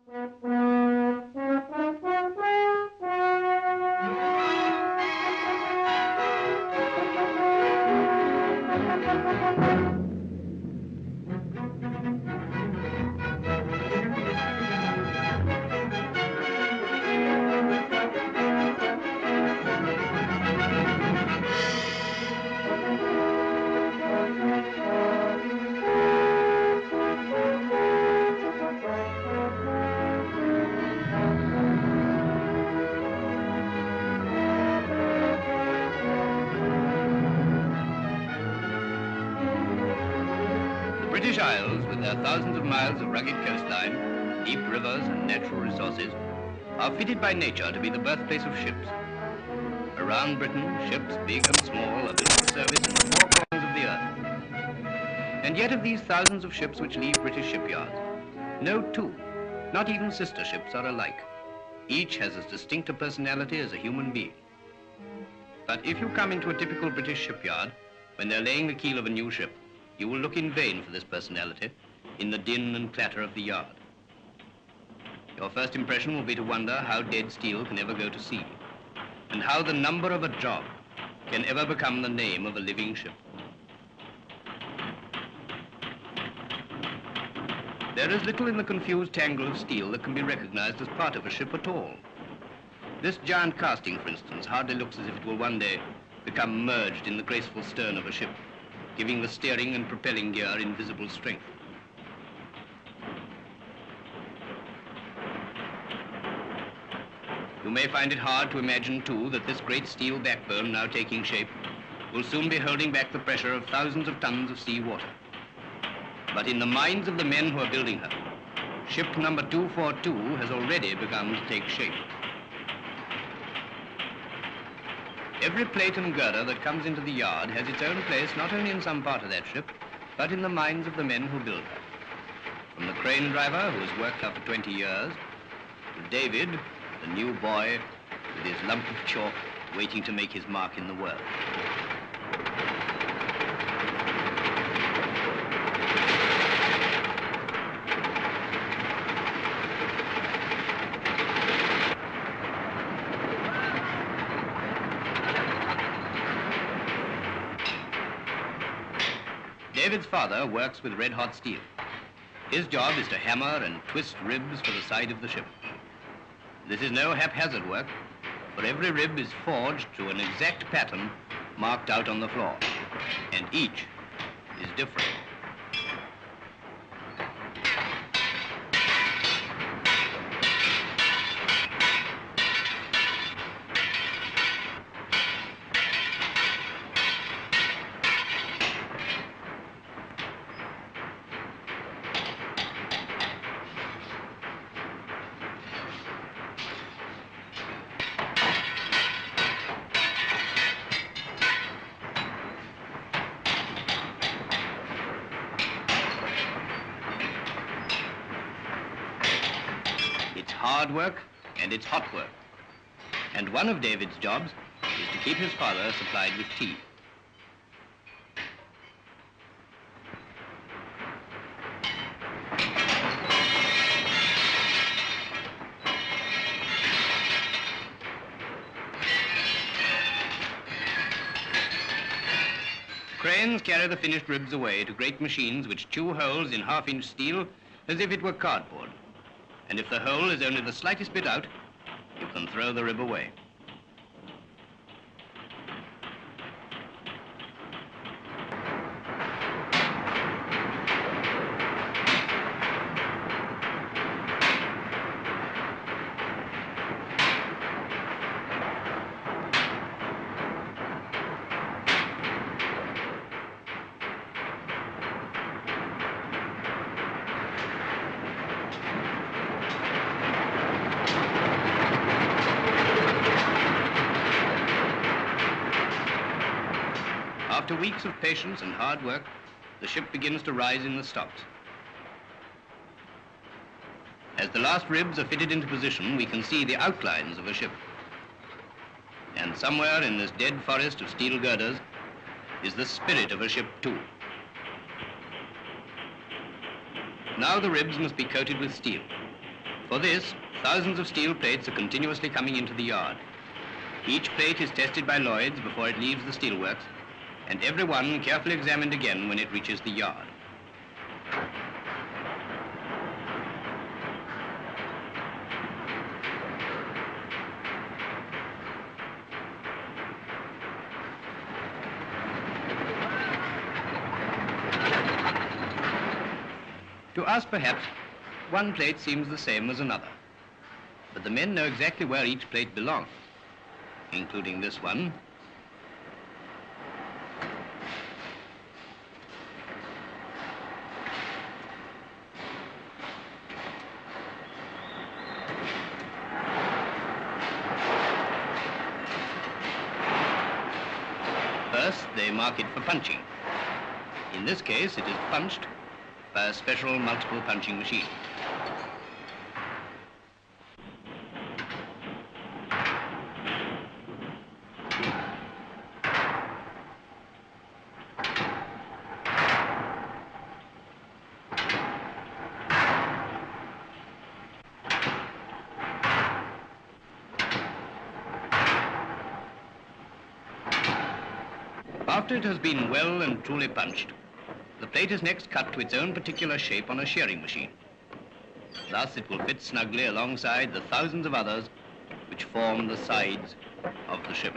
The British Isles, with their thousands of miles of rugged coastline, deep rivers and natural resources, are fitted by nature to be the birthplace of ships. Around Britain, ships, big and small, are built for service in the four corners of the earth. And yet of these thousands of ships which leave British shipyards, no two, not even sister ships, are alike. Each has as distinct a personality as a human being. But if you come into a typical British shipyard, when they're laying the keel of a new ship, you will look in vain for this personality in the din and clatter of the yard. Your first impression will be to wonder how dead steel can ever go to sea, and how the number of a job can ever become the name of a living ship. There is little in the confused tangle of steel that can be recognized as part of a ship at all. This giant casting, for instance, hardly looks as if it will one day become merged in the graceful stern of a ship, giving the steering and propelling gear invisible strength. You may find it hard to imagine, too, that this great steel backbone now taking shape will soon be holding back the pressure of thousands of tons of sea water. But in the minds of the men who are building her, ship number 242 has already begun to take shape. Every plate and girder that comes into the yard has its own place not only in some part of that ship, but in the minds of the men who build her. From the crane driver, who has worked her for 20 years, to David, the new boy, with his lump of chalk, waiting to make his mark in the world. David's father works with red-hot steel. His job is to hammer and twist ribs for the side of the ship. This is no haphazard work, for every rib is forged to an exact pattern marked out on the floor, and each is different. It's hard work and it's hot work. And one of David's jobs is to keep his father supplied with tea. Cranes carry the finished ribs away to great machines which chew holes in half-inch steel as if it were cardboard. And if the hole is only the slightest bit out, you can throw the rib away. After weeks of patience and hard work, the ship begins to rise in the stocks. As the last ribs are fitted into position, we can see the outlines of a ship. And somewhere in this dead forest of steel girders is the spirit of a ship too. Now the ribs must be coated with steel. For this, thousands of steel plates are continuously coming into the yard. Each plate is tested by Lloyd's before it leaves the steelworks, and every one carefully examined again when it reaches the yard. To us, perhaps, one plate seems the same as another, but the men know exactly where each plate belongs, including this one. First, they mark it for punching. In this case, it is punched by a special multiple punching machine. After it has been well and truly punched, the plate is next cut to its own particular shape on a shearing machine. Thus it will fit snugly alongside the thousands of others which form the sides of the ship.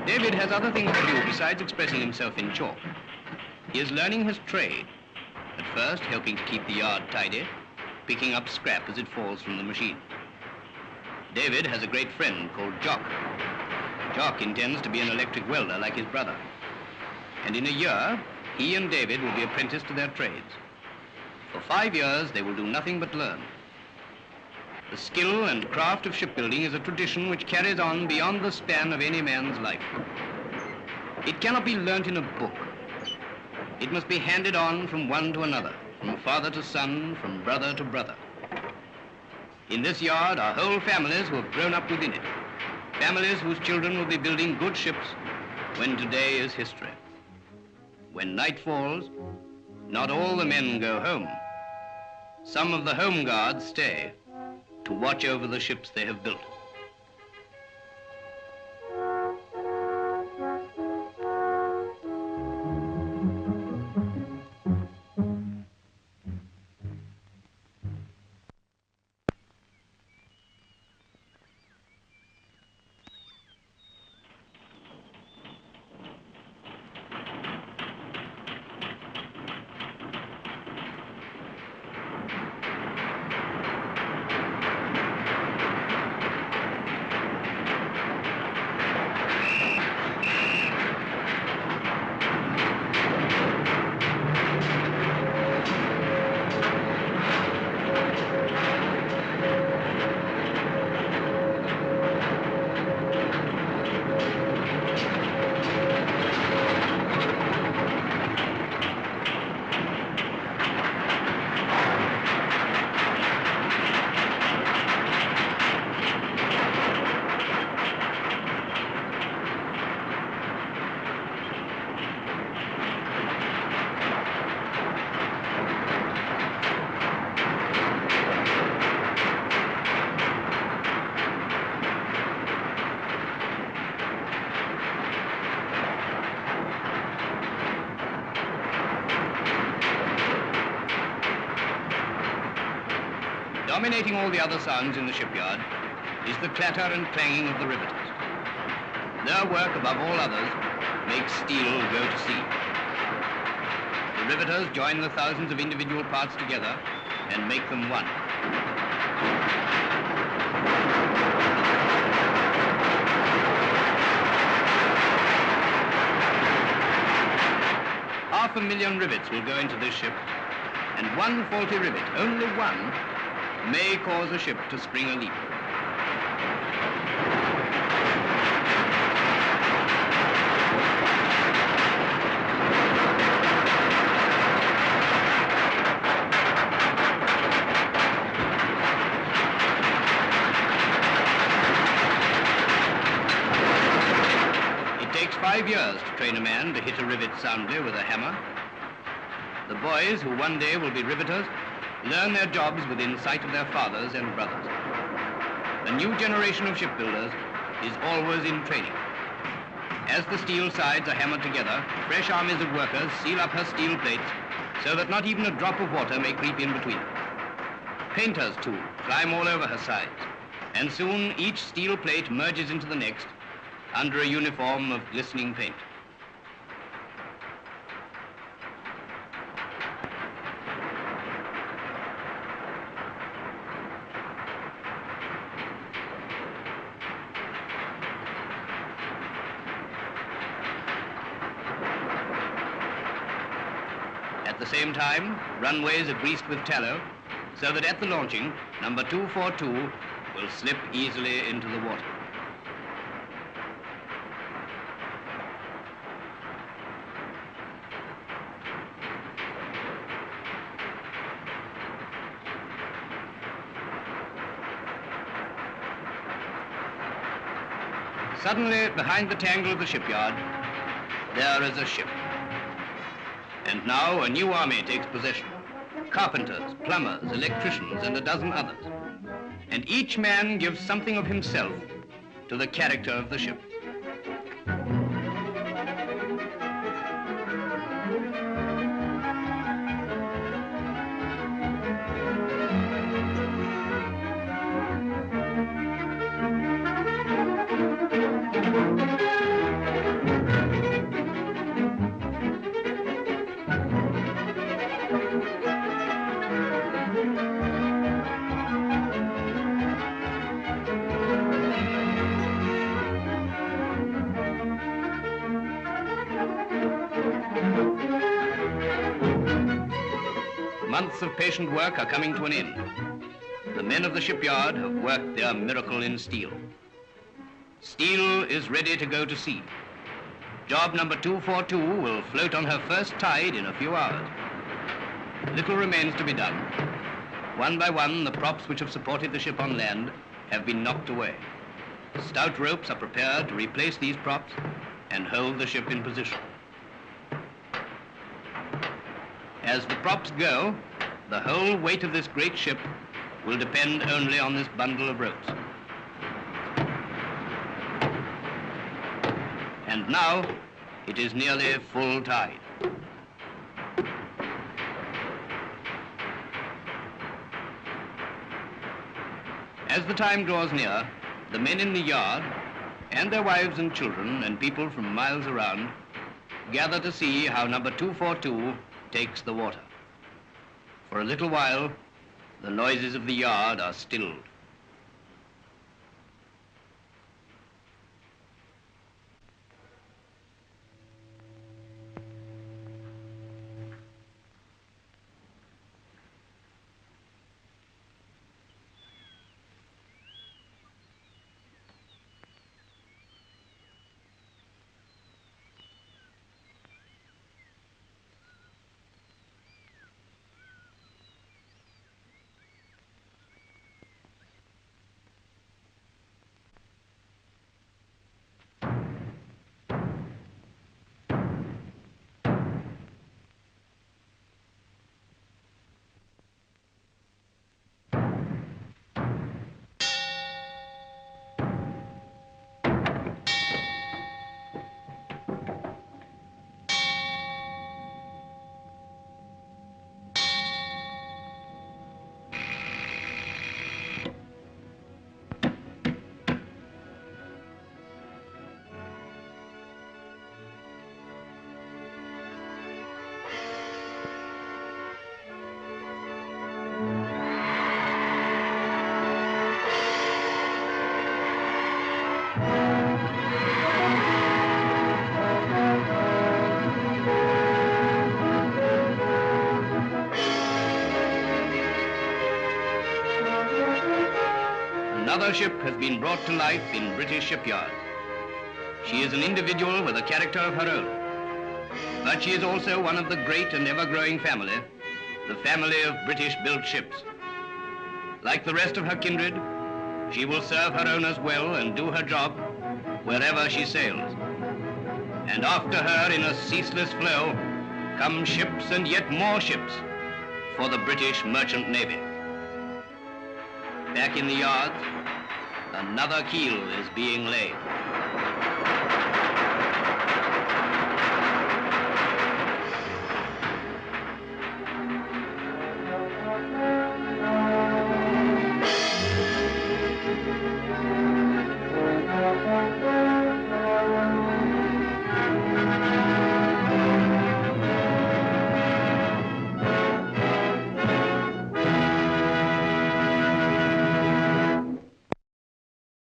David has other things to do besides expressing himself in chalk. He is learning his trade, at first helping to keep the yard tidy, picking up scrap as it falls from the machine. David has a great friend called Jock. Jock intends to be an electric welder like his brother. And in a year, he and David will be apprenticed to their trades. For 5 years, they will do nothing but learn. The skill and craft of shipbuilding is a tradition which carries on beyond the span of any man's life. It cannot be learnt in a book. It must be handed on from one to another, from father to son, from brother to brother. In this yard are whole families who have grown up within it, families whose children will be building good ships when today is history. When night falls, not all the men go home. Some of the home guards stay to watch over the ships they have built. Dominating all the other sounds in the shipyard is the clatter and clanging of the riveters. Their work, above all others, makes steel go to sea. The riveters join the thousands of individual parts together and make them one. Half a million rivets will go into this ship, and one faulty rivet, only one, may cause a ship to spring a leak. 5 years to train a man to hit a rivet soundly with a hammer. The boys, who one day will be riveters, learn their jobs within sight of their fathers and brothers. The new generation of shipbuilders is always in training. As the steel sides are hammered together, fresh armies of workers seal up her steel plates so that not even a drop of water may creep in between them. Painters, too, climb all over her sides, and soon each steel plate merges into the next under a uniform of glistening paint. At the same time, runways are greased with tallow so that at the launching, number 242 will slip easily into the water. Suddenly, behind the tangle of the shipyard, there is a ship. And now a new army takes possession. Carpenters, plumbers, electricians, and a dozen others. And each man gives something of himself to the character of the ship. Months of patient work are coming to an end. The men of the shipyard have worked their miracle in steel. Steel is ready to go to sea. Job number 242 will float on her first tide in a few hours. Little remains to be done. One by one, the props which have supported the ship on land have been knocked away. Stout ropes are prepared to replace these props and hold the ship in position. As the props go, the whole weight of this great ship will depend only on this bundle of ropes. And now, it is nearly full tide. As the time draws near, the men in the yard, and their wives and children and people from miles around, gather to see how number 242 takes the water. For a little while, the noises of the yard are stilled. Another ship has been brought to life in British shipyards. She is an individual with a character of her own. But she is also one of the great and ever-growing family, the family of British-built ships. Like the rest of her kindred, she will serve her owners well and do her job wherever she sails. And after her, in a ceaseless flow, come ships and yet more ships for the British Merchant Navy. Back in the yards, another keel is being laid.